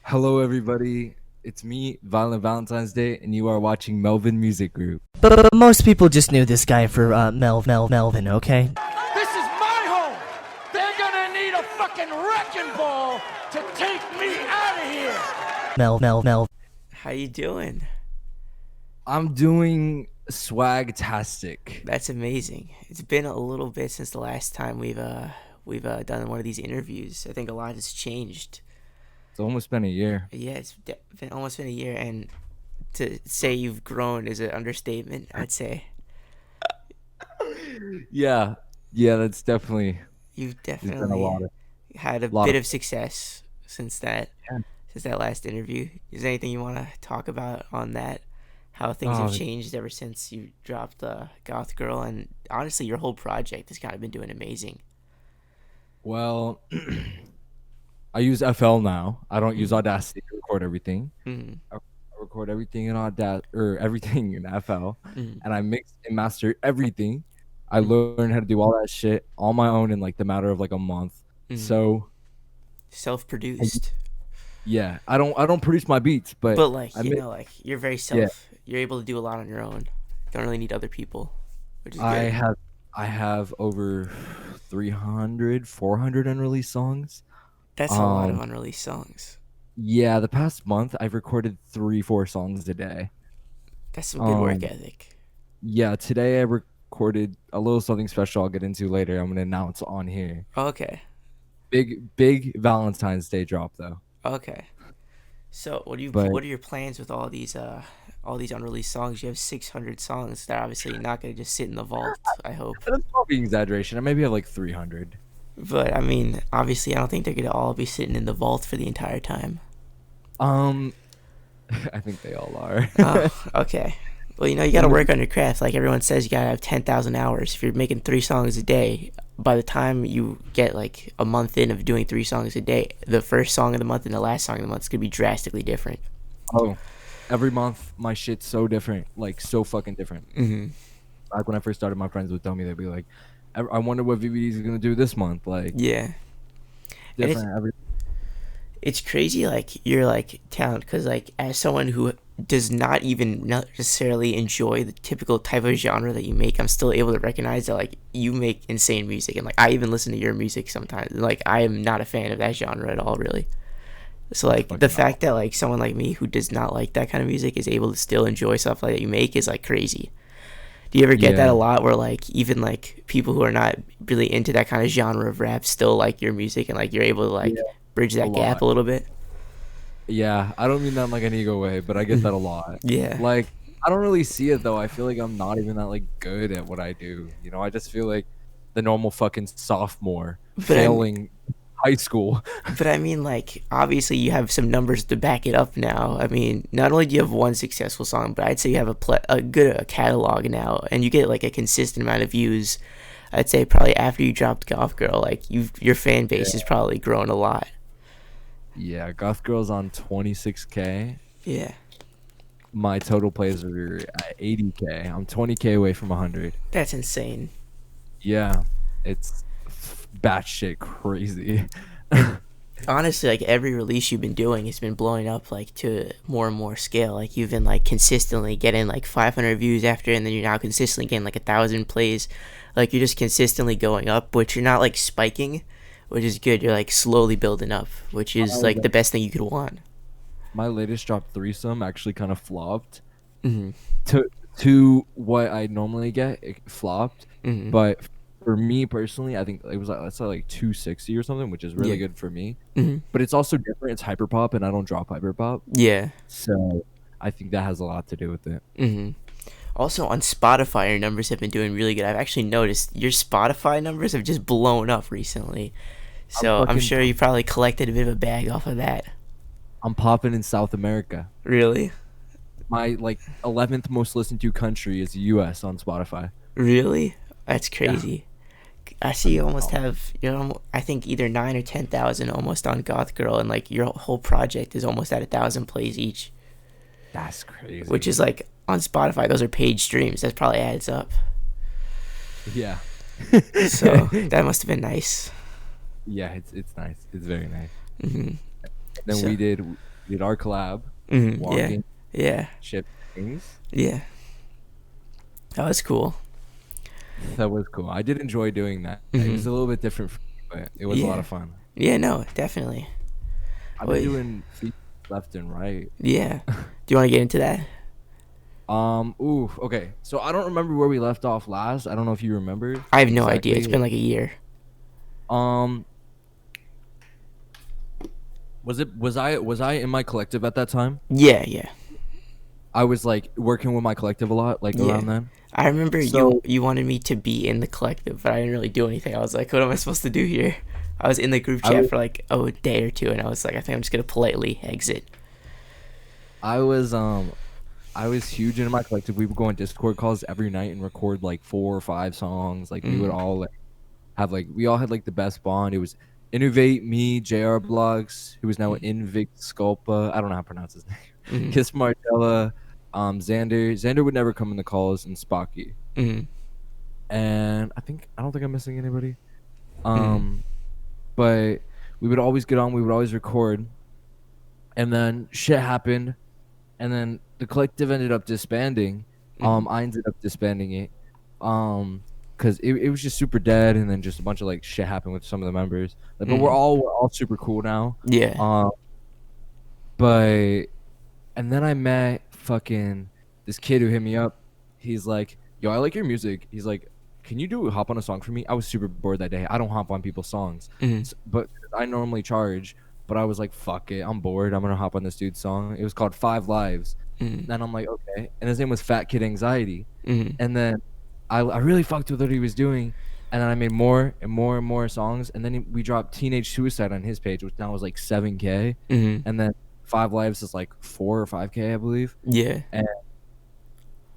Hello, everybody. It's me, Violent Valentine's Day, and you are watching Melvin Music Group. But most people just knew this guy for Melvin, okay? This is my home. They're gonna need a fucking wrecking ball to take me out of here. Mel. How you doing? I'm doing swagtastic. That's amazing. It's been a little bit since the last time we've done one of these interviews. I think a lot has changed. It's almost been a year. Yeah, been almost been a year, and to say you've grown is an understatement, I'd say. Yeah, that's definitely. You've There's been a definitely lot of. had a lot bit of- of success since that Yeah. last interview. Is there anything you want to talk about on that? How things have changed ever since you dropped Goth Girl, and honestly, your whole project has kind of been doing amazing. Well, I use FL now. I don't use Audacity to record everything. Mm-hmm. I record everything in everything in FL, Mm-hmm. and I mix and master everything. I learned how to do all that shit on my own in like the matter of like a month. Mm-hmm. So Self-produced. yeah, I don't produce my beats, but Like you're very you're able to do a lot on your own. Don't really need other people, which is good. I have over 300, 400 unreleased songs. That's a lot of unreleased songs. Yeah, the past month I've recorded 3-4 songs a day. That's some good work ethic. Yeah, today I recorded a little something special I'll get into later. I'm gonna announce on here. Okay. Big Valentine's Day drop though. Okay. So what are your plans with all these unreleased songs? You have 600 songs that are obviously not gonna just sit in the vault, I hope. That's probably an exaggeration. I maybe have like 300. But I mean, obviously I don't think they're gonna all be sitting in the vault for the entire time. I think they all are. Oh, okay. Well, you gotta work on your craft. Like everyone says, you gotta have 10,000 hours. If you're making 3 songs a day, by the time you get like a month in of doing 3 songs a day, the first song of the month and the last song of the month is gonna be drastically different. Oh, every month my shit's so different, like so fucking different. Mm-hmm. Like when I first started, my friends would tell me, they'd be like, "I wonder what VVD's gonna do this month." Like, Yeah. different. It's crazy, like you're like talent, because like as someone who does not even necessarily enjoy the typical type of genre that you make, I'm still able to recognize that like you make insane music, and like I even listen to your music sometimes. Like I am not a fan of that genre at all, really. So like the fact that like someone like me who does not like that kind of music is able to still enjoy stuff like that you make is like crazy. Do you ever get that a lot, where like even like people who are not really into that kind of genre of rap still like your music, and like you're able to like bridge that gap a little bit? Yeah, I don't mean that in like an ego way, but I get that a lot. Yeah. Like, I don't really see it though. I feel like I'm not even that like good at what I do. I just feel like the normal fucking sophomore failing high school. But I mean, like, obviously you have some numbers to back it up now. I mean, not only do you have one successful song, but I'd say you have a good catalog now, and you get like a consistent amount of views. I'd say probably after you dropped Golf Girl, like your fan base has probably grown a lot. Yeah, Goth Girl's on 26K. Yeah. My total plays are at 80K. I'm 20K away from 100. That's insane. Yeah, it's batshit crazy. Honestly, like every release you've been doing has been blowing up like to more and more scale. Like you've been like consistently getting like 500 views after, and then you're now consistently getting like 1,000 plays. Like you're just consistently going up, but you're not like spiking, which is good. You're like slowly building up, which is like the best thing you could want. My latest drop, Threesome, actually kind of flopped. Mm-hmm. To what I normally get, it flopped. Mm-hmm. But for me personally, I think it was let's say like 260 or something, which is really good for me. Mm-hmm. But it's also different. It's hyperpop, and I don't drop hyperpop. Yeah. So I think that has a lot to do with it. Mm-hmm. Also on Spotify, your numbers have been doing really good. I've actually noticed your Spotify numbers have just blown up recently. So I'm sure you probably collected a bit of a bag off of that. I'm popping in South America. Really? My like 11th most listened to country is the U.S. on Spotify. Really? That's crazy. Yeah. I see you almost have, I think either 9 or 10,000 almost on Goth Girl, and like your whole project is almost at 1,000 plays each. That's crazy. Which is like on Spotify, those are paid streams. That probably adds up. Yeah. So that must have been nice. Yeah, it's nice. It's very nice. Mm-hmm. Then We did our collab, Yeah. walking, Yeah. ship things. Yeah. That was cool. That was cool. I did enjoy doing that. It was a little bit different, for me, but it was a lot Yeah. of fun. Yeah, no, definitely. I've been Wait, doing feet left and right. yeah. Do you want to get into that? Ooh, okay. So I don't remember where we left off last. I don't know if you remember I have no idea. exactly. It's been like a year. Um, was I in my collective at that time? Yeah, yeah. I was like working with my collective a lot, like Yeah. around then. I remember So you wanted me to be in the collective, but I didn't really do anything. I was like, what am I supposed to do here? I was in the group I chat was, for like a day or two, and I was like, I think I'm just gonna politely exit. I was I was huge into my collective. We would go on Discord calls every night and record like 4 or 5 songs. Like we would Mm, all like have like we all had like the best bond. It was Innovate, me, JR Blogs, who is now mm, Invict Sculpa. I don't know how to pronounce his name. mm, Kiss Martella, Xander. Xander would never come in the calls, and Spocky. mm, And I don't think I'm missing anybody. mm, Um, but we would always get on. We would always record, and then shit happened, and then the collective ended up disbanding. mm, I ended up disbanding it. Because it was just super dead, and then just a bunch of like shit happened with some of the members. Like, but mm. we're all super cool now. Yeah. But and then I met fucking this kid who hit me up. He's like, "Yo, I like your music." He's like, "Can you do hop on a song for me?" I was super bored that day. I don't hop on people's songs, Mm, but I normally charge. But I was like, "Fuck it, I'm bored. I'm gonna hop on this dude's song." It was called Five Lives, mm, and I'm like, "Okay." And his name was Fat Kid Anxiety. mm. And then I really fucked with what he was doing. And then I made more and more and more songs. And then we dropped Teenage Suicide on his page, which now was like 7K. Mm, And then Five Lives is like 4 or 5K, I believe. yeah. And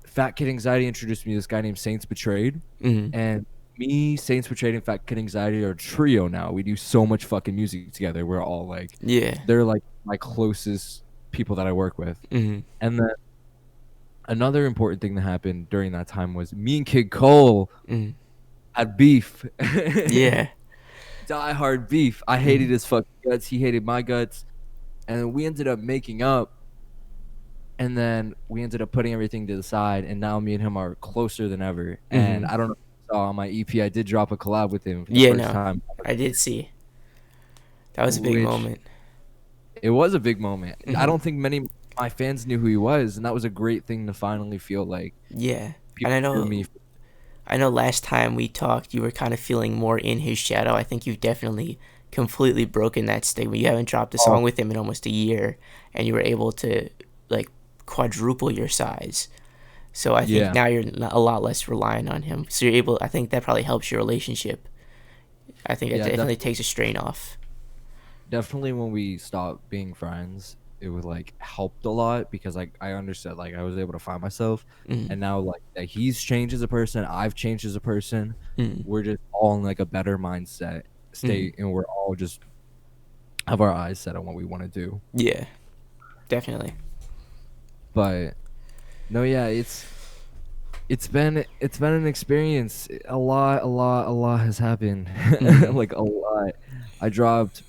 Fat Kid Anxiety introduced me to this guy named Saints Betrayed. Mm, And me, Saints Betrayed, and Fat Kid Anxiety are a trio now. We do so much fucking music together. We're all like, yeah. they're like my closest people that I work with. Mm, And then another important thing that happened during that time was me and Kid Cole mm, had beef. yeah. Die hard beef. I hated Mm, his fucking guts. He hated my guts. And we ended up making up. And then we ended up putting everything to the side. And now me and him are closer than ever. And mm. I don't know if you saw on my EP, I did drop a collab with him for the Yeah, first no. time. I did see. That was a big Which moment. it was a big moment. I Hmm. don't think many of my fans knew who he was. And that was a great thing to finally feel like Yeah. And people knew me. I know last time we talked, you were kind of feeling more in his shadow. I think you've definitely completely broken that stigma. You haven't dropped a Oh, song with him in almost a year, and you were able to like quadruple your size. So I think yeah. now you're a lot less reliant on him. So you're able. I think that probably helps your relationship. I think it Yeah, definitely takes a strain off. definitely when we stopped being friends, it was like helped a lot because like I understood, like I was able to find myself. Mm, And now like that he's changed as a person, I've changed as a person, mm, we're just all in like a better mindset mm. state, and we're all just have our eyes set on what we want to do. Yeah, definitely. But no, yeah, it's been an experience. A lot has happened. Hmm. Like a lot. I dropped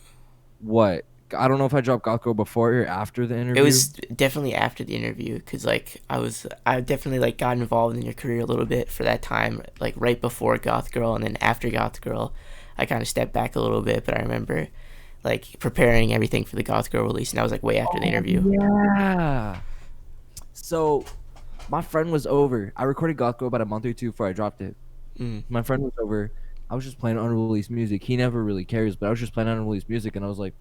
what? I don't know if I dropped Gakko before or after the It interview. was definitely after the interview because like I definitely like got involved in your career a little bit for that time, like right before Goth Girl, and then after Goth Girl I kind of stepped back a little bit, but I remember like preparing everything for the Goth Girl release, and that was like way after the Oh interview. yeah. So my friend was over. I recorded Gakko about a month or two before I dropped it. Mm, My friend was over. I was just playing unreleased music. He never really cares, but I was just playing unreleased music, and I was like,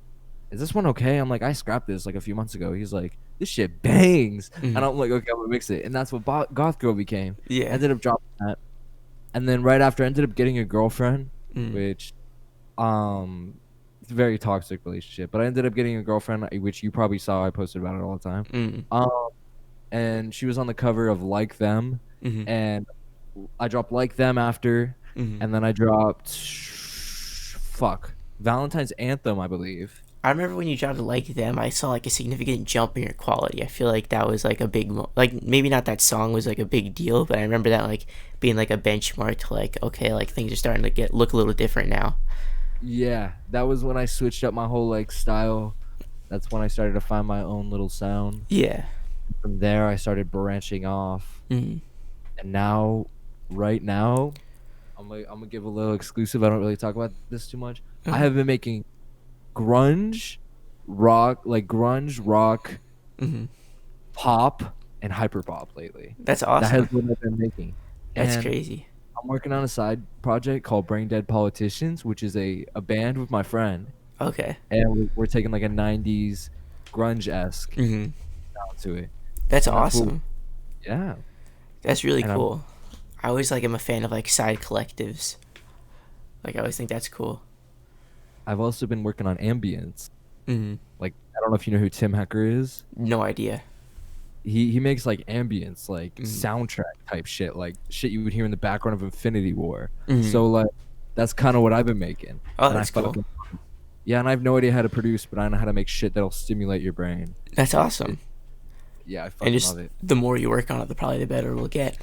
"Is this one okay?" I'm like, "I scrapped this like a few months ago." He's like, "This shit bangs," and mm, I'm like, "Okay, I'm gonna mix it," and that's what Goth Girl became. yeah. Ended up dropping that, and then right after, I ended up getting a girlfriend, Mm, which, it's a very toxic relationship. But I ended up getting a girlfriend, which you probably saw. I posted about it all the time. mm, Um, and she was on the cover of Like Them, mm, and I dropped Like Them after, mm. and then I dropped fuck Valentine's Anthem, I believe. I remember when you dropped Like Them, I saw like a significant jump in your quality. I feel like that was like a big like maybe not that song was like a big deal, but I remember that like being like a benchmark to like okay, like things are starting to look a little different now. Yeah, that was when I switched up my whole like style. That's when I started to find my own little sound. Yeah. From there, I started branching off, Mm. and now, right now, I'm gonna give a little exclusive. I don't really talk about this too much. I have been making grunge grunge rock, Mm-hmm. pop, and hyper pop lately. That's That has awesome. what I've been making, That's and crazy. I'm working on a side project called Brain Dead Politicians, which is a band with my friend, Okay. and we're taking like a '90s grunge esque Mm-hmm. sound to it, That's and that's what. awesome. Yeah, That's really and I'm cool. I always like am a fan of like side collectives. Like I always think that's cool. I've also been working on ambience. Mm-hmm. Like I don't know if you know who Tim Hecker is. No idea. He makes like ambience, like Mm-hmm. soundtrack type shit, like shit you would hear in the background of Infinity War. Mm-hmm. So like that's kind of what I've been making. Oh, And I that's cool. fucking yeah, and I have no idea how to produce, but I know how to make shit that'll stimulate your brain. That's awesome. Yeah, I And fucking just love it. the more you work on it, the probably the better it'll get.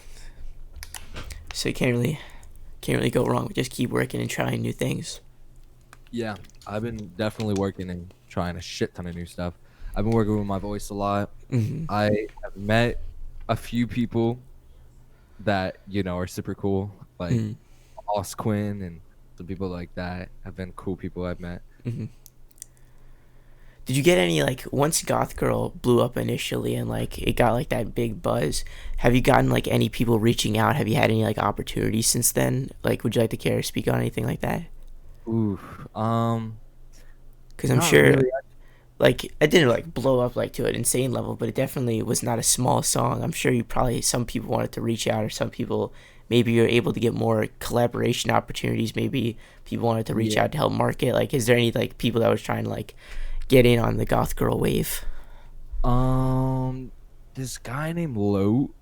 So you can't really go wrong with just keep working and trying new things. Yeah, I've been definitely working and trying a shit ton of new stuff. I've been working with my voice a lot. Mm-hmm. I have met a few people that are super cool, like Mm-hmm. Os Quinn and some people like that have been cool people I've met. Mm-hmm. Did you get any like once Goth Girl blew up initially and like it got like that big buzz? Have you gotten like any people reaching out? Have you had any like opportunities since then? Like, would you like to care to speak on anything like that? Ooh, Because I'm not sure really. like it didn't like blow up like to an insane level, but it definitely was not a small song. I'm sure you probably some people wanted to reach out, or some people maybe you're able to get more collaboration opportunities. Maybe people wanted to reach Yeah. out to help market. Like, is there any like people that was trying to like get in on the Goth Girl wave? This guy named Lote,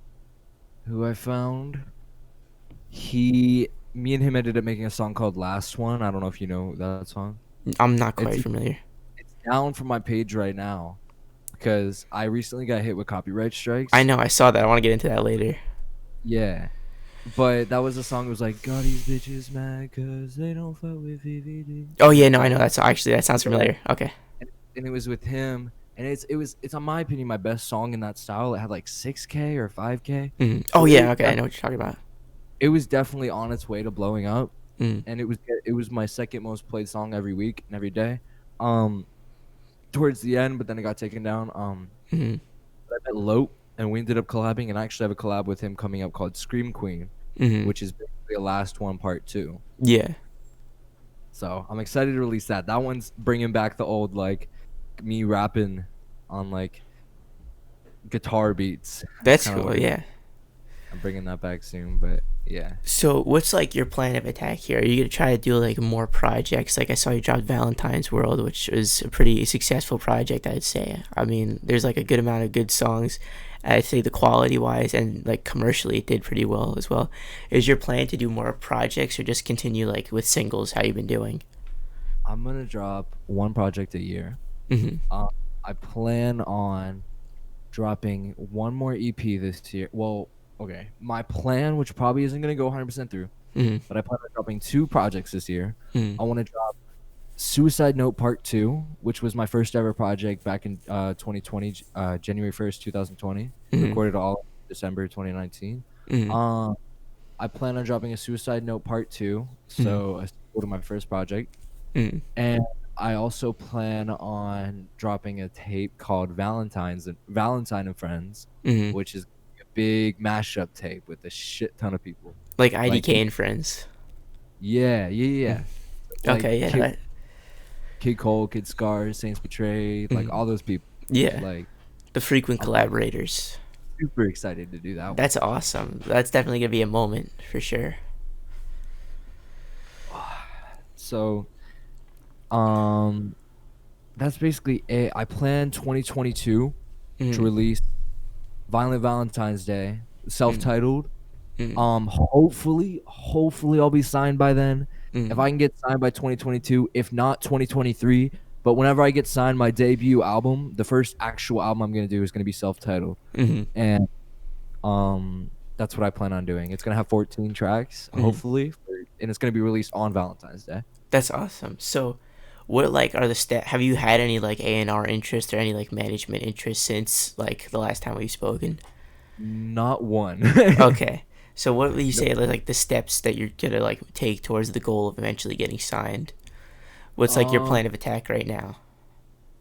who I found, me and him ended up making a song called Last One. I don't know if you know that song. I'm not quite It's familiar. it's down from my page right now because I recently got hit with copyright I strikes. know, I saw that. I want to get into that later. Yeah. But that was a song that was like, "God, these bitches mad cause they don't fuck with VVD." Oh yeah, no, I know that's actually that sounds Yeah. familiar. Okay. And it was with him, and it's in my opinion my best song in that style. It had like 6K or 5K. Mm. So Oh yeah, okay, I know what you're talking about. it was definitely on its way to blowing up, Mm. and it was my second most played song every week and every day. Um, Towards the end, but then it got taken down. Mm. I met Lote, and we ended up collabing, and I actually have a collab with him coming up called Scream Queen, Mm. which is basically a Last One Part 2. Yeah. So I'm excited to release that. That one's bringing back the old like me rapping on like guitar beats. That's Kinda cool. what Yeah. I'm bringing that back soon, but yeah. So what's like your plan of attack here? Are you gonna try to do like more projects? Like I saw you drop Valentine's World, which was a pretty successful project, I'd say. I mean, there's like a good amount of good songs. I'd say the quality wise and like commercially it did pretty well as well. Is your plan to do more projects or just continue like with singles how you've been doing? I'm gonna drop one project a year. Mm-hmm. I plan on dropping one more EP this year. Well, okay. My plan, which probably isn't gonna go 100% through, Mm-hmm. but I plan on dropping two projects this year. Mm-hmm. I want to drop Suicide Note Part 2, which was my first ever project back in 2020, January 1st, 2020. Mhm. Recorded all December 2019. Mm-hmm. I plan on dropping a Suicide Note Part 2, so a sequel to my first project. Mm-hmm. And I also plan on dropping a tape called Valentine and Friends, Mm-hmm. which is a big mashup tape with a shit ton of people. Like IDK and friends. Yeah. Like Okay, yeah. Kid Cole, Kid Scars, Saints Betrayed, like all those people. Yeah. Like The frequent I'm collaborators. super excited to do that one. That's awesome. That's definitely gonna be a moment for sure. So, that's basically it. I plan 2022 Mhm. to release Violent Valentine's Day, self-titled. Mhm. Hopefully I'll be signed by then. If Mhm. I can get signed by 2022, if not 2023, but whenever I get signed, my debut album, the first actual album I'm gonna do is gonna be self-titled, Mhm. and that's what I plan on doing. It's gonna have 14 tracks, Mhm. hopefully, and it's gonna be released on Valentine's Day. That's awesome. So, What like are the have you had any like A&R interest or any like management interest since like the last time we've spoken? Not one. Okay. So what would you Nope. say are like the steps that you're gonna like take towards the goal of eventually getting signed? What's like your Um, plan of attack right now?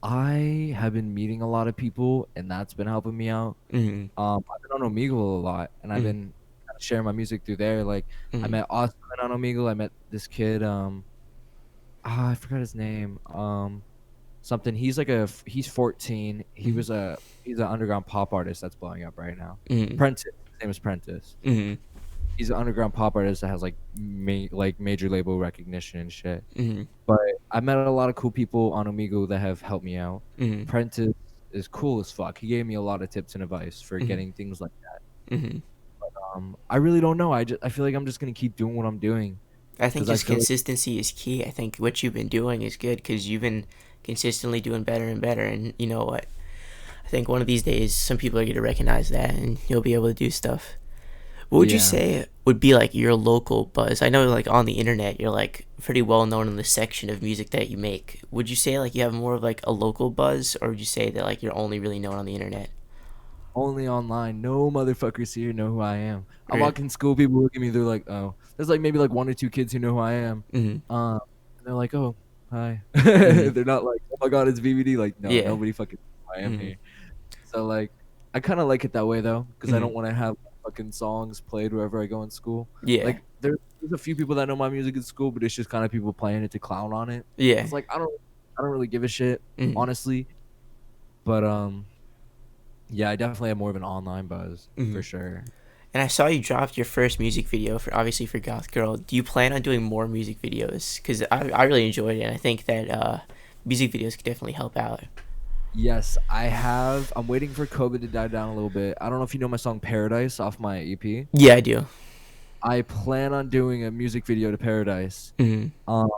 I have been meeting a lot of people, and that's been helping me out. Mm-hmm. I've been on Omegle a lot, and I've Mm-hmm. been kinda sharing my music through there. Like, I Mm-hmm. met Austin on Omegle. I met this kid. I forgot his name. Something. He's 14. He's an underground pop artist that's blowing up right now. Mm-hmm. Prentice. His name is Prentice. Mm-hmm. He's an underground pop artist that has like major label recognition and shit. Mm-hmm. But I met a lot of cool people on Omegle that have helped me out. Mm-hmm. Prentice is cool as fuck. He gave me a lot of tips and advice for Mm-hmm. getting things like that. Mm-hmm. I really don't know. I feel like I'm just gonna keep doing what I'm doing I think because I just feel like consistency is key. I think what you've been doing is good because you've been consistently doing better and better. And you know what? I think one of these days, some people are going to recognize that and you'll be able to do stuff. What would you yeah. say would be like your local buzz? I know like on the internet, you're like pretty well known in the section of music that you make. Would you say like you have more of like a local buzz, or would you say that like you're only really known on the internet? Only online. No motherfuckers here know who I am. I Really? walk in school, people look at me, they're like, "Oh." There's like maybe like one or two kids who know who I am. Mhm. And they're like, "Oh, hi." Mhm. They're not like, "Oh my god, it's VVD." Like, no, Yeah. nobody fucking knows who I am Mhm. here. So like, I kind of like it that way though, because I Mhm. don't want to have fucking songs played wherever I go in school. Yeah. Like, there's a few people that know my music in school, but it's just kind of people playing it to clown on it. Yeah. It's like I don't really give a shit, Mhm. honestly. But yeah, I definitely have more of an online buzz for Mhm. sure. And I saw you dropped your first music video for obviously for Goth Girl. Do you plan on doing more music videos? Because I really enjoyed it, and I think that music videos could definitely help out. Yes, I have. I'm waiting for COVID to die down a little bit. I don't know if you know my song Paradise off my EP. Yeah, I do. I plan on doing a music video to Paradise. Mhm. Um,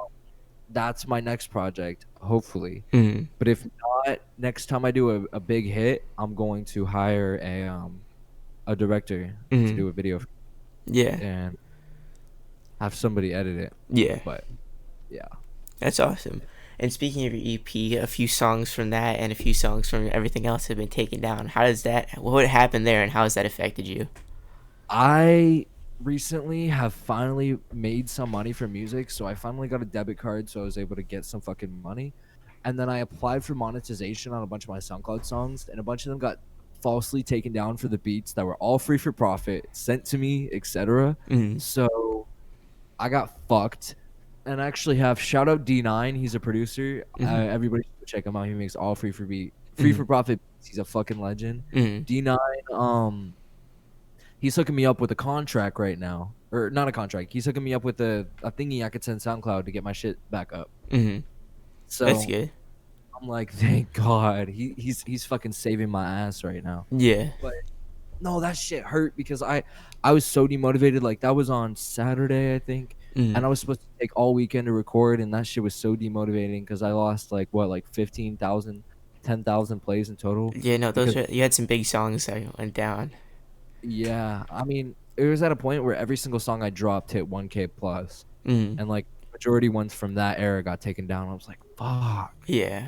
that's my next project, hopefully. Mhm. But if not, next time I do a big hit, I'm going to hire a director to Mhm. do a video Yeah. and have somebody edit it. Yeah. But yeah. That's awesome. And speaking of your EP, a few songs from that and a few songs from everything else have been taken down. How does that? What happened there, and how has that affected you? I recently have finally made some money from music, so I finally got a debit card, so I was able to get some fucking money. And then I applied for monetization on a bunch of my SoundCloud songs, and a bunch of them got falsely taken down for the beats that were all free for profit, sent to me, etc. Mhm. So I got fucked. And I actually have shout out D9. He's a producer. Mhm. Everybody should check him out. He makes all free for Mhm. profit. He's a fucking legend. Mhm. D9. He's hooking me up with a contract right now, or not a contract. He's hooking me up with a thingy I could send SoundCloud to get my shit back up. Mhm. That's So good. I'm like, thank God, he's fucking saving my ass right now. Yeah. But no, that shit hurt because I was so demotivated. Like that was on Saturday, I think, and Mhm. I was supposed to take all weekend to record, and that shit was so demotivating because I lost like what, like 15,000, 10,000 plays in total. Yeah. No, Because those are you had some big songs that went down. yeah, I mean, it was at a point where every single song I dropped hit 1K plus, Mhm. and like majority ones from that era got taken down. I was like, fuck, Yeah.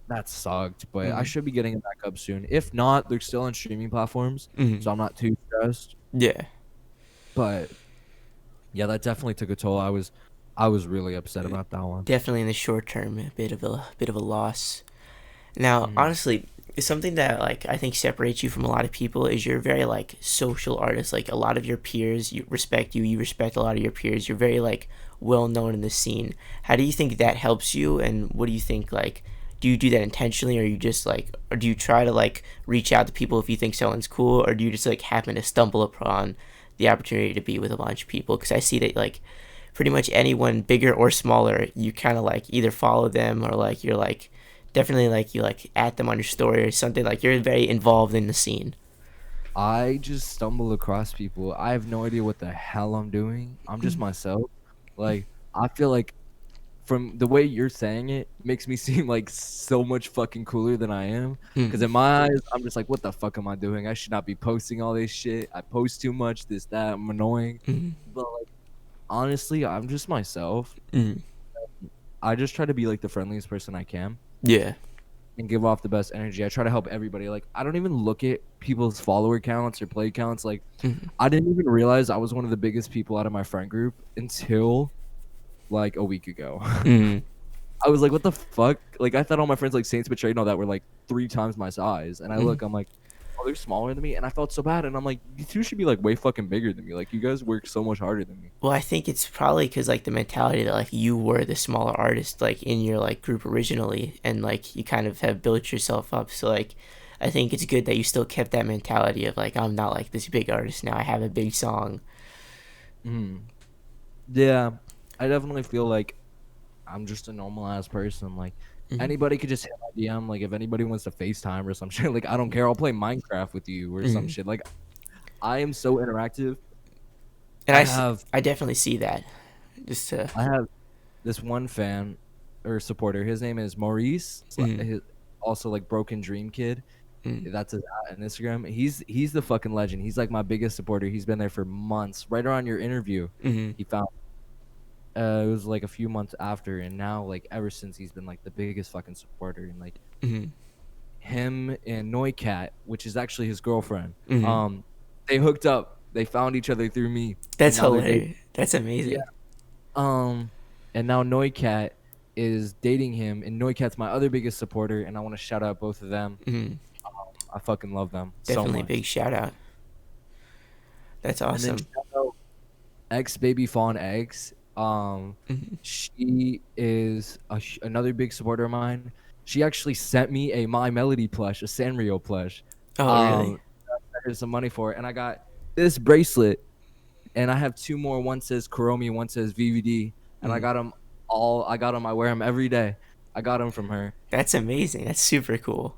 that sucked. But I Mhm. should be getting it back up soon. If not, they're still on streaming platforms, Mhm. so I'm not too stressed. Yeah. But yeah, that definitely took a toll. I was really upset about that one. Definitely in the short term, a bit of a loss. Now, Mhm. honestly, it's something that like I think separates you from a lot of people is you're very like social artist. Like a lot of your peers, you respect you. You respect a lot of your peers. You're very like well known in the scene. How do you think that helps you? And what do you think like? Do you do that intentionally, or you just like, or do you try to like reach out to people if you think someone's cool, or do you just like happen to stumble upon the opportunity to be with a bunch of people? Because I see that like pretty much anyone bigger or smaller, you kind of like either follow them or like you're like definitely like you like at them on your story or something, like you're very involved in the scene. I just stumble across people. I have no idea what the hell I'm doing. I'm just myself. Like I feel like from the way you're saying it makes me seem like so much fucking cooler than I am. Because Mm. in my eyes, I'm just like, what the fuck am I doing? I should not be posting all this shit. I post too much, this, that. I'm annoying. Mm. But like, honestly, I'm just myself. Mm. I just try to be like the friendliest person I can Yeah. and give off the best energy. I try to help everybody. Like I don't even look at people's follower counts or play counts. Like Mhm. I didn't even realize I was one of the biggest people out of my friend group until like a week ago. Mhm. I was like, what the fuck? Like I thought all my friends like Saints Betrayed and all that were like 3 times my size. And I Mhm. look, I'm like, oh, they're smaller than me. And I felt so bad. And I'm like, you two should be like way fucking bigger than me. Like you guys work so much harder than me. Well, I think it's probably because like the mentality that like you were the smaller artist like in your like group originally, and like you kind of have built yourself up. So like, I think it's good that you still kept that mentality of like I'm not like this big artist now. I have a big song. Mm. Yeah, I definitely feel like I'm just a normal ass person. Like Mhm. anybody could just hit my DM. Like if anybody wants to FaceTime or some shit, like I don't care. I'll play Minecraft with you or some Mhm. shit. Like I am so interactive. And I have I definitely see that. Just to. I have this one fan or supporter. His name is Maurice. Mhm. Also like Broken Dream Kid. Mhm. That's his on Instagram. He's the fucking legend. He's like my biggest supporter. He's been there for months. Right around your interview, Mhm. he found. It was like a few months after, and now like ever since he's been like the biggest fucking supporter. And like Mhm. him and Noicat, which is actually his girlfriend, Mhm. they hooked up. They found each other through me, and That's now they're dating. hilarious. That's Yeah. amazing. Um, and now Noicat is dating him, and Noicat's my other biggest supporter, and I want to shout out both of them. Mhm. I fucking love them so Definitely a much. big shout out. That's And then awesome. shout out X Baby Fawn Eggs. Mhm. She is another big supporter of mine. She actually sent me a My Melody plush, a Sanrio plush. Oh, really? Um, there's some money for it, and I got this bracelet, and I have two more. One says Kuromi, one says VVD, and I Mhm. got them all. I got them. I wear them every day. I got them from her. That's amazing. That's super cool.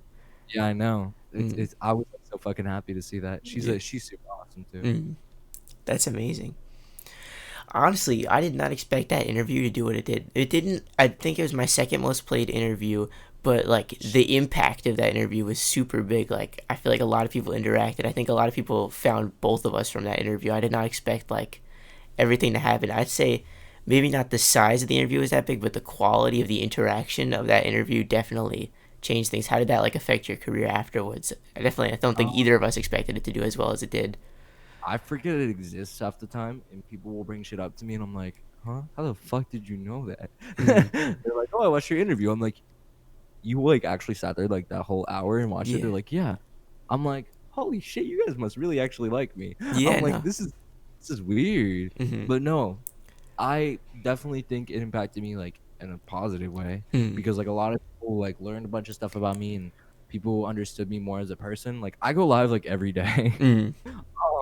Yeah, I know. Mhm. It's. I was like, so fucking happy to see that. Yeah. She's super awesome too. Mhm. That's amazing. Honestly, I did not expect that interview to do what it did. It didn't. I think it was my second most played interview, but like the impact of that interview was super big. Like I feel like a lot of people interacted. I think a lot of people found both of us from that interview. I did not expect like everything to happen. I'd say maybe not the size of the interview was that big, but the quality of the interaction of that interview definitely changed things. How did that like affect your career afterwards? I don't think either of us expected it to do as well as it did. I forget it exists half the time, and people will bring shit up to me, and I'm like, huh? How the fuck did you know that? Mhm. They're like, oh, I watched your interview. I'm like, you like actually sat there like that whole hour and watched it? Yeah. They're like, yeah. I'm like, holy shit, you guys must really actually like me. Yeah. I'm like, No. this is weird, Mhm. but no, I definitely think it impacted me like in a positive way Mhm. because like a lot of people like learned a bunch of stuff about me and people understood me more as a person. Like I go live like every day. Mhm.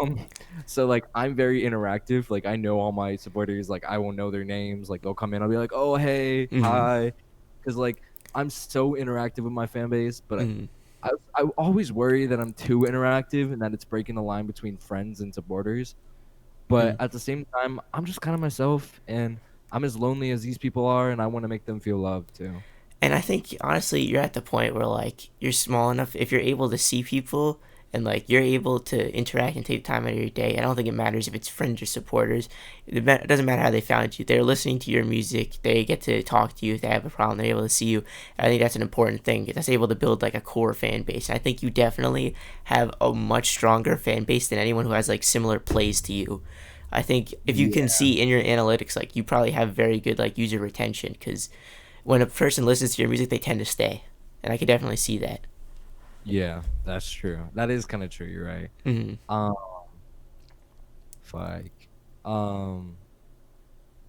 Um, so like I'm very interactive. Like I know all my supporters. Like I will know their names. Like they'll come in. I'll be like, oh hey, Mhm. hi, because like I'm so interactive with my fan base. But Mhm. I always worry that I'm too interactive and that it's breaking the line between friends and supporters. But Mhm. at the same time, I'm just kind of myself, and I'm as lonely as these people are, and I want to make them feel loved too. And I think honestly, you're at the point where like you're small enough. If you're able to see people and like you're able to interact and take time out of your day, I don't think it matters if it's friends or supporters. It doesn't matter how they found you. They're listening to your music. They get to talk to you if they have a problem. They're able to see you. I think that's an important thing. That's able to build like a core fan base. I think you definitely have a much stronger fan base than anyone who has like similar plays to you. I think if you can Yeah. see in your analytics, like you probably have very good like user retention because when a person listens to your music, they tend to stay, and I could definitely see that. Yeah, that's true. That is kind of true. You're right. Hmm. Um, fuck. Um,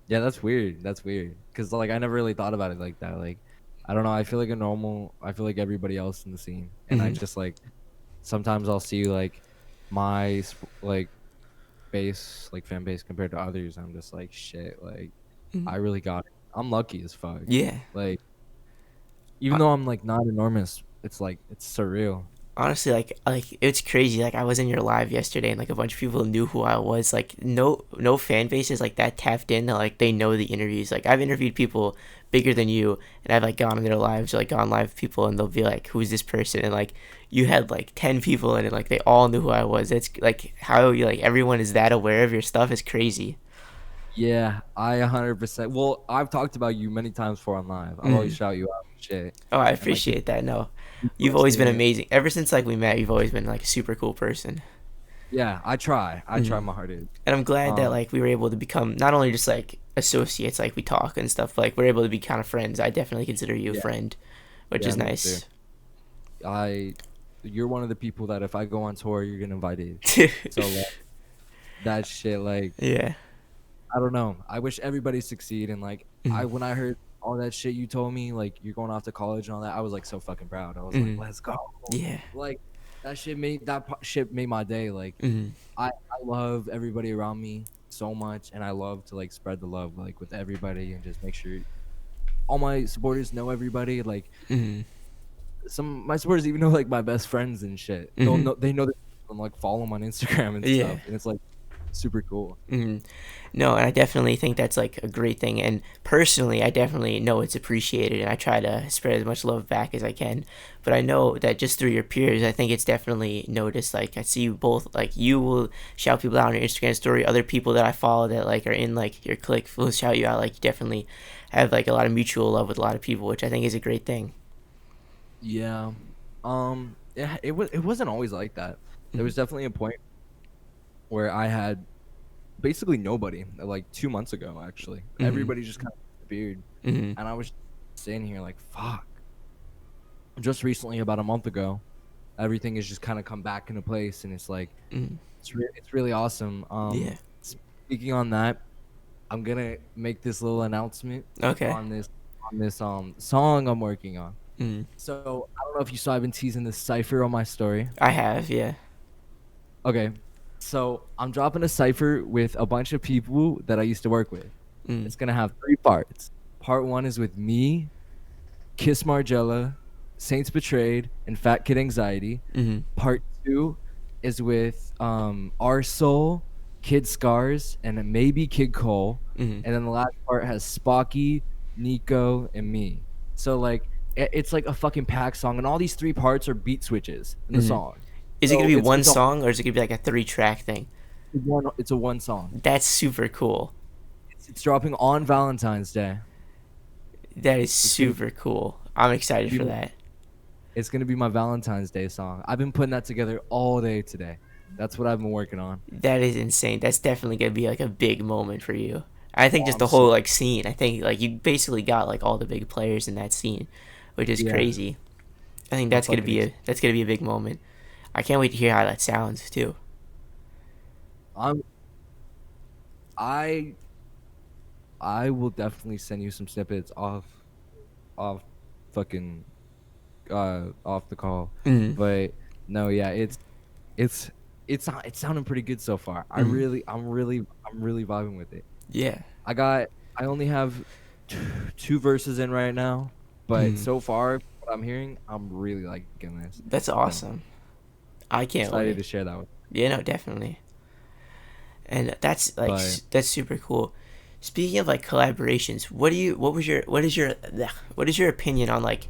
yeah, that's weird. That's weird. Cause like I never really thought about it like that. Like, I don't know. I feel like a normal. I feel like everybody else in the scene, and I Hmm. just like sometimes I'll see like my like base, like fan base compared to others. I'm just like shit. Like, Hmm. I really got it. I'm lucky as fuck. Yeah. Like, even Uh, though I'm like not enormous, it's like it's surreal. Honestly, like it's crazy. Like I was in your live yesterday, and like a bunch of people knew who I was. Like no fan bases like that tapped in that like they know the interviews. Like I've interviewed people bigger than you, and I've like gone on their lives, like gone live with people, and they'll be like, "Who's this person?" And like you had like 10 people in it, like they all knew who I was. It's like how you like everyone is that aware of your stuff is crazy. Yeah, I 100%. Well, I've talked about you many times before on live. I've always shout you out and shit. Oh, I And like appreciate that. No, people you've always been listening, amazing. Ever since like we met, you've always been like a super cool person. yeah, I try. I try my hardest. And I'm glad that Um, like we were able to become not only just like associates, like we talk and stuff, but like we're able to be kind of friends. I definitely consider you a yeah, friend, which yeah, is me too. nice. I, you're one of the people that if I go on tour, you're getting invited. So like that shit, like Yeah. I don't know. I wish everybody succeed. And like I, Mhm. when I heard all that shit you told me, like you're going off to college and all that, I was like so fucking proud. I was like, Mhm. let's go. Yeah. Like shit made my day. Like Mhm. I love everybody around me so much, and I love to like spread the love like with everybody and just make sure all my supporters know everybody. Like Mhm. some my supporters even know like my best friends and shit. They'll Mhm. know they know that and like follow them on Instagram and Yeah. stuff, and it's like super cool. Mhm. No, and I definitely think that's like a great thing. And personally, I definitely know it's appreciated, and I try to spread as much love back as I can. But I know that just through your peers, I think it's definitely noticed. Like I see you both, like you will shout people out on your Instagram story. Other people that I follow that like are in like your clique will shout you out. Like you definitely have like a lot of mutual love with a lot of people, which I think is a great thing. Yeah. Yeah, it wasn't always like that. There Mm-hmm. was definitely a point where I had basically nobody, like 2 months ago actually. Mm-hmm. Everybody just kind of disappeared. Mm-hmm. And I was sitting here like, fuck. Just recently, about a month ago, everything has just kind of come back into place, and it's like Mm-hmm. it's really awesome. Yeah. Speaking on that, I'm gonna make this little announcement Okay. on this song I'm working on. Mm-hmm. So I don't know if you saw, I've been teasing this cipher on my story. I have. Yeah. Okay, so I'm dropping a cipher with a bunch of people that I used to work with. Mm-hmm. It's gonna have 3 parts. Part one is with me, Kiss Margella, Saints Betrayed, and Fat Kid Anxiety. Mm-hmm. Part two is with Our Soul, Kid Scars, and then maybe Kid Cole. Mm-hmm. And then the last part has Spocky, Nico, and me. So like it's like a fucking pack song, and all these 3 parts are beat switches in the Mm-hmm. song. Is it gonna So be it's one it's a song or is it gonna be like a 3 track thing? it's a one song. That's super cool. It's dropping on Valentine's Day. That is It's gonna super cool. I'm excited be for that. it's gonna be my Valentine's Day song. I've been putting that together all day today. That's what I've been working on. That is insane. That's definitely gonna be like a big moment for you. I think Oh, just I'm the whole so like scene. I think like you basically got like all the big players in that scene, which is yeah. crazy. I think I'm that's gonna fucking be excited. a big moment. I can't wait to hear how that sounds too. I'm I I will definitely send you some snippets off fucking off the call. Mm. But no, yeah, it's it's sounding pretty good so far. Mm. I'm really vibing with it. Yeah. I only have two verses in right now, but Mm. so far what I'm hearing, I'm really liking this. That's So awesome. I can't excited wait. to share that with. Yeah, no, definitely. And that's like But that's super cool. Speaking of like collaborations, what is your opinion on like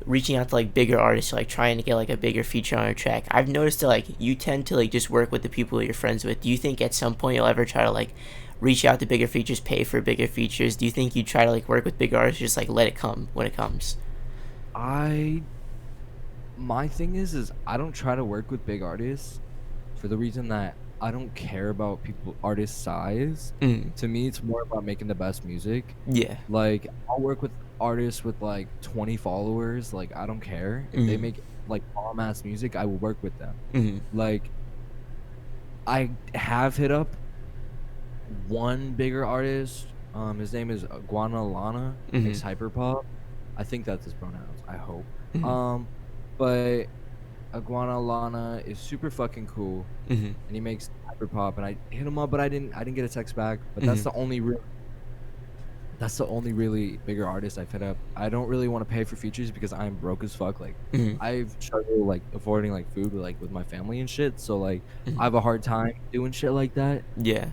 reaching out to like bigger artists, like trying to get like a bigger feature on a track? I've noticed that like you tend to like just work with the people that you're friends with. Do you think at some point you'll ever try to like reach out to bigger features, pay for bigger features? Do you think you try to like work with bigger artists, just like let it come when it comes? I my thing is I don't try to work with big artists for the reason that I don't care about people artist size. Mm. To me, it's more about making the best music. Yeah. Like I'll work with artists with like 20 followers. Like I don't care if they Mm. make like bomb ass music. I will work with them. Mm. Like I have hit up one bigger artist. His name is Guana Lana, Mm. makes hyperpop. I think that's his pronouns. I hope. Mm. But Iguana Lana is super fucking cool, Mm. and he makes hyperpop. And I hit him up, but I didn't get a text back. But Mm. that's the only really bigger artist I've hit up. I don't really want to pay for features because I'm broke as fuck. Like Mm. I've struggled like affording like food like with my family and shit. So like Mm. I have a hard time doing shit like that. Yeah.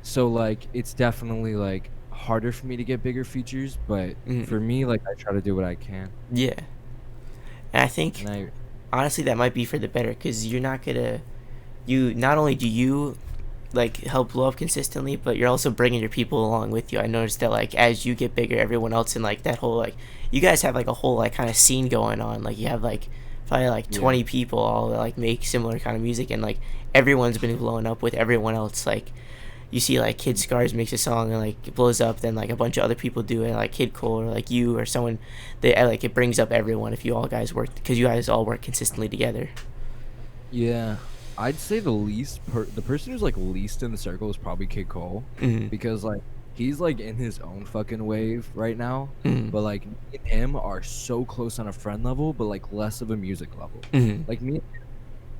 So like it's definitely like harder for me to get bigger features. But Mm. for me, like I try to do what I can, Yeah. And I think and honestly that might be for the better because you're not gonna you not only do you like help blow up consistently, but you're also bringing your people along with you. I noticed that like as you get bigger, everyone else in like that whole like you guys have like a whole like kind of scene going on. Like you have like probably like 20 people all that like make similar kind of music, and like everyone's been blowing up with everyone else. Like you see like Kid Scars makes a song and like it blows up, then like a bunch of other people do it, like Kid Cole or like you or someone. They like it brings up everyone if you all guys work, because you guys all work consistently together. Yeah, I'd say the person who's like least in the circle is probably Kid Cole, because like he's like in his own fucking wave right now. But like me and him are so close on a friend level, but like less of a music level. Like me and him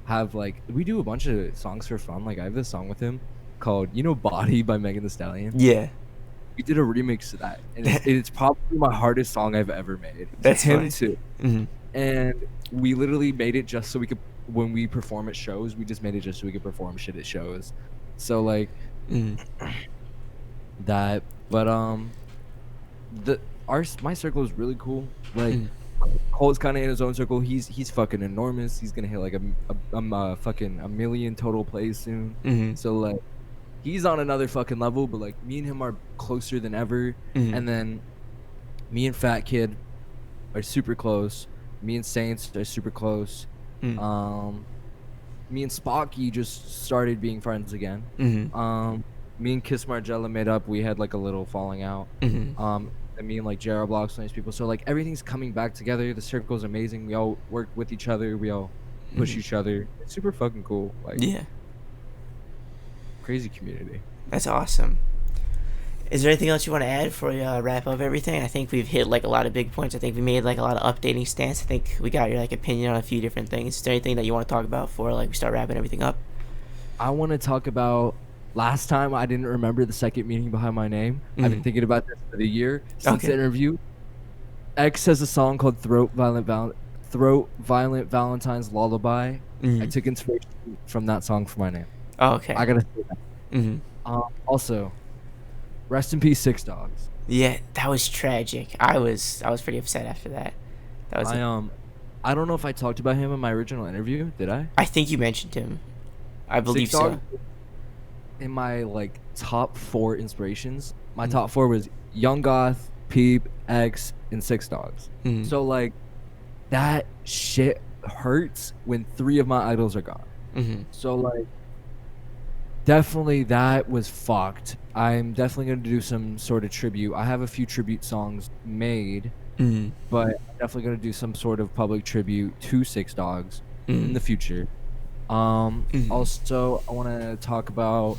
have like we do a bunch of songs for fun. Like I have this song with him called Body by Megan Thee Stallion. Yeah. We did a remix of that, and it's probably my hardest song I've ever made. That's him funny. too. And we literally made it just so we could, when we perform at shows, we just made it just so we could perform shit at shows. So like that, but my circle is really cool. Like Cole's kind of in his own circle. He's fucking enormous. He's gonna hit like a fucking a million total plays soon. So like he's on another fucking level. But like me and him are closer than ever. And then me and Fat Kid are super close. Me and Saints are super close. Me and Spocky just started being friends again. Me and Kiss Margella made up. We had like a little falling out. And me and like J.R. Block's nice people. So like everything's coming back together. The circle's amazing. We all work with each other. We all push each other. It's super fucking cool. Like crazy community. That's awesome. Is there anything else you want to add before we wrap up everything? I think we've hit like a lot of big points. I think we made like a lot of updating stance. I think we got your like opinion on a few different things. Is there anything that you want to talk about before like we start wrapping everything up? I want to talk about last time I didn't remember the second meaning behind my name. I've been thinking about this for the year since the interview. X has a song called Throat Violent Valentine's Lullaby. I took inspiration from that song for my name. Oh, okay. I gotta say that. Also, rest in peace, Six Dogs. Yeah, that was tragic. I was pretty upset after that. That was I don't know if I talked about him in my original interview. Did I? I think you mentioned him. I believe Six Dogs, so. in my like top 4 inspirations, my top 4 was Young Goth, Peep, X, and Six Dogs. So like that shit hurts when 3 of my idols are gone. So like definitely that was fucked. I'm definitely going to do some sort of tribute. I have a few tribute songs made, but I'm definitely going to do some sort of public tribute to Six Dogs in the future. Also, I want to talk about,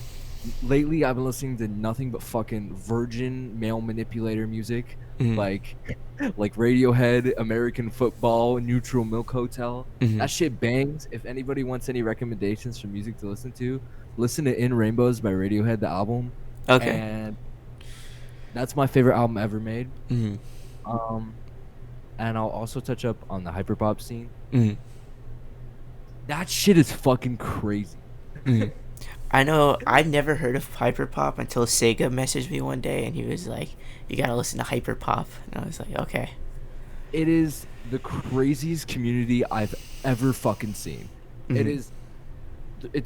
lately I've been listening to nothing but fucking virgin male manipulator music, like Radiohead, American Football, Neutral Milk Hotel. That shit bangs. If anybody wants any recommendations for music to listen to, listen to In Rainbows by Radiohead, the album. Okay. And that's my favorite album ever made. And I'll also touch up on the hyperpop scene. That shit is fucking crazy. I know I'd never heard of hyperpop until Sega messaged me one day and he was like, you gotta listen to hyperpop. And I was like, okay. It is the craziest community I've ever fucking seen. It's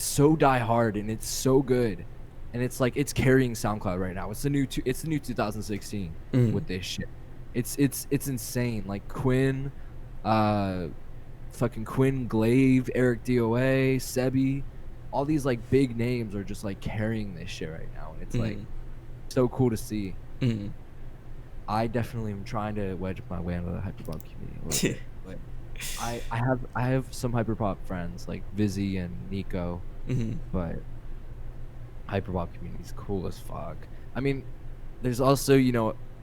so die hard and it's so good. And it's like it's carrying SoundCloud right now. It's the new 2016 with this shit. It's insane. Like Quinn, fucking Quinn Glaive, Eric DOA, Sebi, all these like big names are just like carrying this shit right now, and it's like so cool to see. I definitely am trying to wedge my way into the hyperpop community a little bit, but I have some hyperpop friends like Vizzy and Nico, but hyperpop community is cool as fuck. I mean, there's also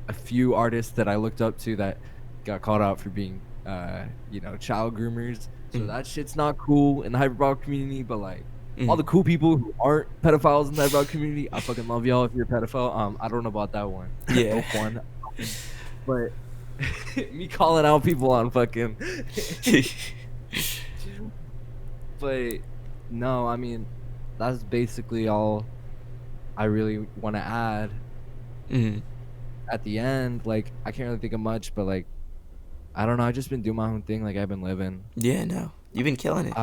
a few artists that I looked up to that got called out for being child groomers. So that shit's not cool in the hyperpop community, but like all the cool people who aren't pedophiles in the hyperpop community, I fucking love y'all if you're a pedophile. I don't know about that one. Yeah. One. But me calling out people on fucking but no, I mean that's basically all I really want to add. At the end, like I can't really think of much, but like I don't know, I've just been doing my own thing, like I've been living. Yeah, no, you've been killing it.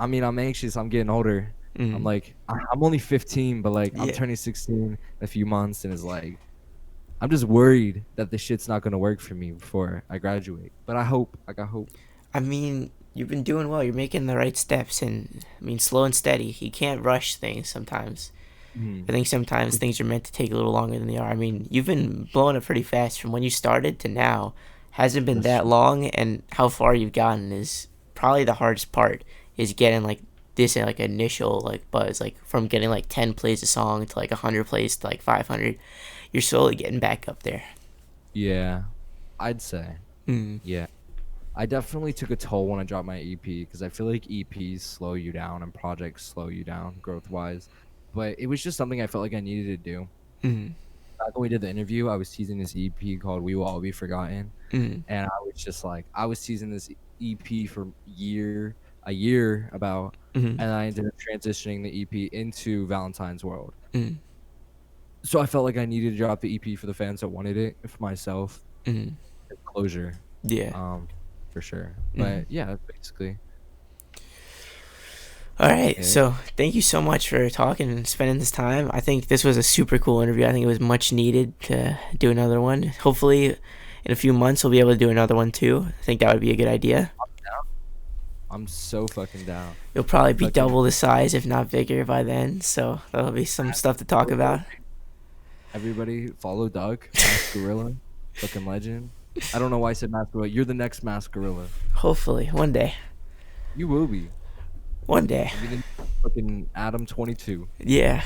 I mean, I'm anxious. I'm getting older. I'm like, I'm only 15, but like I'm Yeah. turning 16 in a few months, and it's like I'm just worried that this shit's not gonna work for me before I graduate. But I hope. I got hope. I mean, you've been doing well. You're making the right steps, and I mean, slow and steady. You can't rush things sometimes. Mhm. I think sometimes things are meant to take a little longer than they are. I mean, you've been blowing up pretty fast from when you started to now. Hasn't been That's that true. long, and how far you've gotten is probably the hardest part. Is getting like this like initial like buzz, like from getting like 10 plays a song to like 100 plays to like 500. You're slowly getting back up there. Yeah, I'd say. Mm. Yeah, I definitely took a toll when I dropped my EP because I feel like EPs slow you down and projects slow you down growth wise. But it was just something I felt like I needed to do. Mm. Back when we did the interview, I was teasing this EP called "We Will All Be Forgotten," Mm. and I was just like, I was teasing this EP for a year about, Mm. and I ended up transitioning the EP into Valentine's World. Mm. So I felt like I needed to drop the EP for the fans that wanted it, for myself, Mm. closure, Yeah. um, for sure. Mm. But yeah, that's basically All right. it. So thank you so much for talking and spending this time. I think this was a super cool interview. I think it was much needed to do another one. Hopefully, in a few months, we'll be able to do another one too. I think that would be a good idea. I'm so fucking down. You'll probably be Fucking- double the size, if not bigger, by then. So that'll be some stuff to talk about. Everybody follow Doug, Mask Gorilla, fucking legend. I don't know why I said Mask Gorilla. You're the next Mask Gorilla. Hopefully, one day. You will be. One day. You're the fucking Adam 22. Yeah.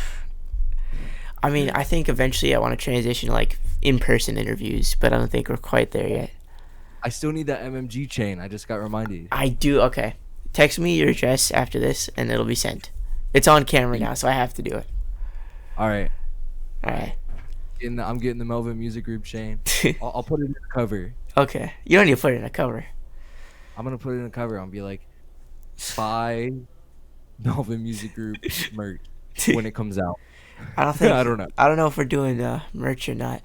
I mean, I think eventually I want to transition to like in-person interviews, but I don't think we're quite there yet. I still need that MMG chain. I just got reminded. I do. Okay. Text me your address after this, and it'll be sent. It's on camera now, so I have to do it. All right. All right. I'm getting the Melvin Music Group chain. I'll put it in the cover. Okay. You don't need to put it in a cover. I'm gonna put it in the cover. I'll be like, buy Melvin Music Group merch when it comes out. I don't think. I don't know. I don't know if we're doing merch or not.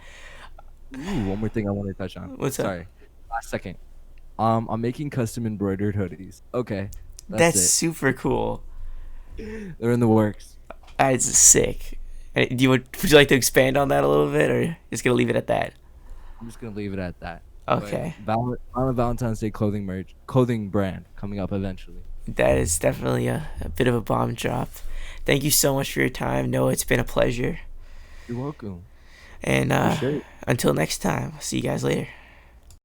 Ooh, one more thing I want to touch on. What's up? Sorry. Last second. I'm making custom embroidered hoodies. Okay. That's That's super cool. it. They're in the works. That's sick. Would you like to expand on that a little bit, or just gonna leave it at that? I'm just gonna leave it at that. Okay. But Violent Valentine's Day clothing brand coming up eventually. That is definitely a bit of a bomb drop. Thank you so much for your time. Noah, it's been a pleasure. You're welcome. And For sure. until next time, I'll see you guys later.